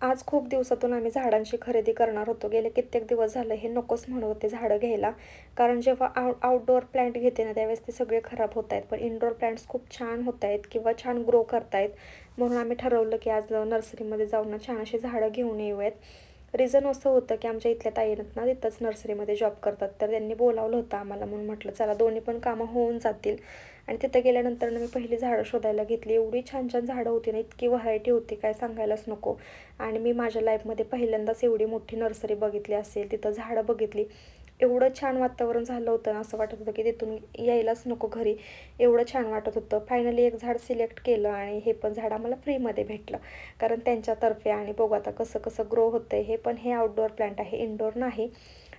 आज खूप दिवसातून आम्ही झाडांची खरेदी करणार होतो. गेले कित्येक दिवस झाले हे नकोच म्हणत होते झाडं घ्यायला. कारण जेव्हा आउटडोअर प्लांट घेते ना, त्यावेळेस ते सगळे खराब होत आहेत. पण इनडोअर प्लांट्स खूप छान होत आहेत किंवा छान ग्रो करतायत. म्हणून आम्ही ठरवलं की आज नर्सरीमध्ये जाऊन ना छान अशी झाडं घेऊन येऊयात. रिझन असं होतं की आमच्या इथल्या ताई आहेत ना, तिथंच नर्सरीमध्ये जॉब करतात. तर त्यांनी बोलावलं होतं आम्हाला, म्हणून म्हटलं चला दोन्ही पण कामं होऊन जातील. आणि तिथं गेल्यानंतर ना मी पहिली झाडं शोधायला घेतली. एवढी छान छान झाडं होती ना, इतकी व्हरायटी होती काय सांगायलाच नको. आणि मी माझ्या लाईफमध्ये पहिल्यांदाच एवढी मोठी नर्सरी बघितली असेल. तिथं झाडं बघितली. एवढं छान वातावरण झालं होतं ना, असं वाटत होतं की तिथून यायलाच नको घरी. एवढं छान वाटत होतं. फायनली एक झाड सिलेक्ट केलं आणि हे पण झाड आम्हाला फ्रीमध्ये भेटलं. कारण त्यांच्यातर्फे. आणि बघू आता कसं कसं ग्रो होतंय हे. पण हे आउटडोअर प्लांट आहे, इनडोअर नाही.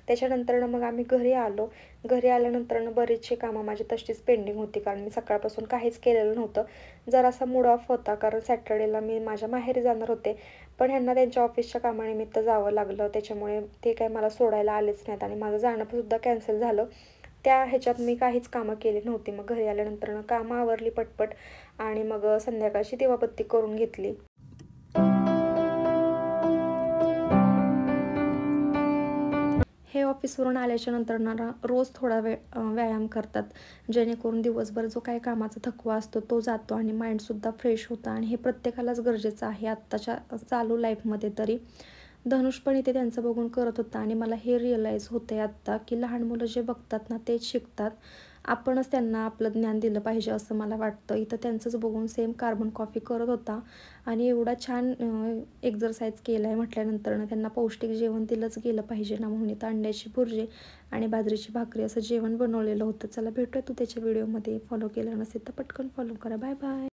त्याच्यानंतरनं मग आम्ही घरी आलो. घरी आल्यानंतरनं बरीचशी कामं माझी तशीच पेंडिंग होती, कारण मी सकाळपासून काहीच केलेलं नव्हतं. जरासा मूड ऑफ होता, कारण सॅटर्डेला मी माझ्या माहेरी जाणार होते. पण ह्यांना त्यांच्या ऑफिसच्या कामानिमित्त जावं लागलं. त्याच्यामुळे ते काही मला सोडायला आलेच नाहीत आणि माझं जाणं सुद्धा कॅन्सल झालं. त्या ह्याच्यात मी काहीच कामं केली नव्हती. मग घरी आल्यानंतरनं कामं आवरली पटपट आणि मग संध्याकाळची दिवाबत्ती करून घेतली. हे ऑफिसवरून आल्याच्या नंतर ना रोज थोडा वेळ व्यायाम करतात. जेणेकरून दिवसभर जो काही कामाचा थकवा असतो तो जातो आणि माइंडसुद्धा फ्रेश होतं. आणि हे प्रत्येकालाच गरजेचं आहे आत्ताच्या चालू लाईफमध्ये तरी. धनुष पण इथे त्यांचं बघून करत होता आणि मला हे रिअलाईज होतंय आत्ता, की लहान मुलं जे बघतात ना तेच शिकतात. आपणच त्यांना आपलं ज्ञान दिलं पाहिजे असं मला वाटतं. इथं त्यांचंच बघून सेम कार्बन कॉफी करत होता आणि एवढा छान एक्झरसाइज केला आहे म्हटल्यानंतरनं त्यांना पौष्टिक जेवण दिलंच गेलं पाहिजे ना, म्हणून इथं अंड्याची भुर्जी आणि बाजरीची भाकरी असं जेवण बनवलेलं होतं. चला भेटूया तू त्याच्या व्हिडिओमध्ये. फॉलो केलं नसेल तर पटकन फॉलो करा. Bye bye.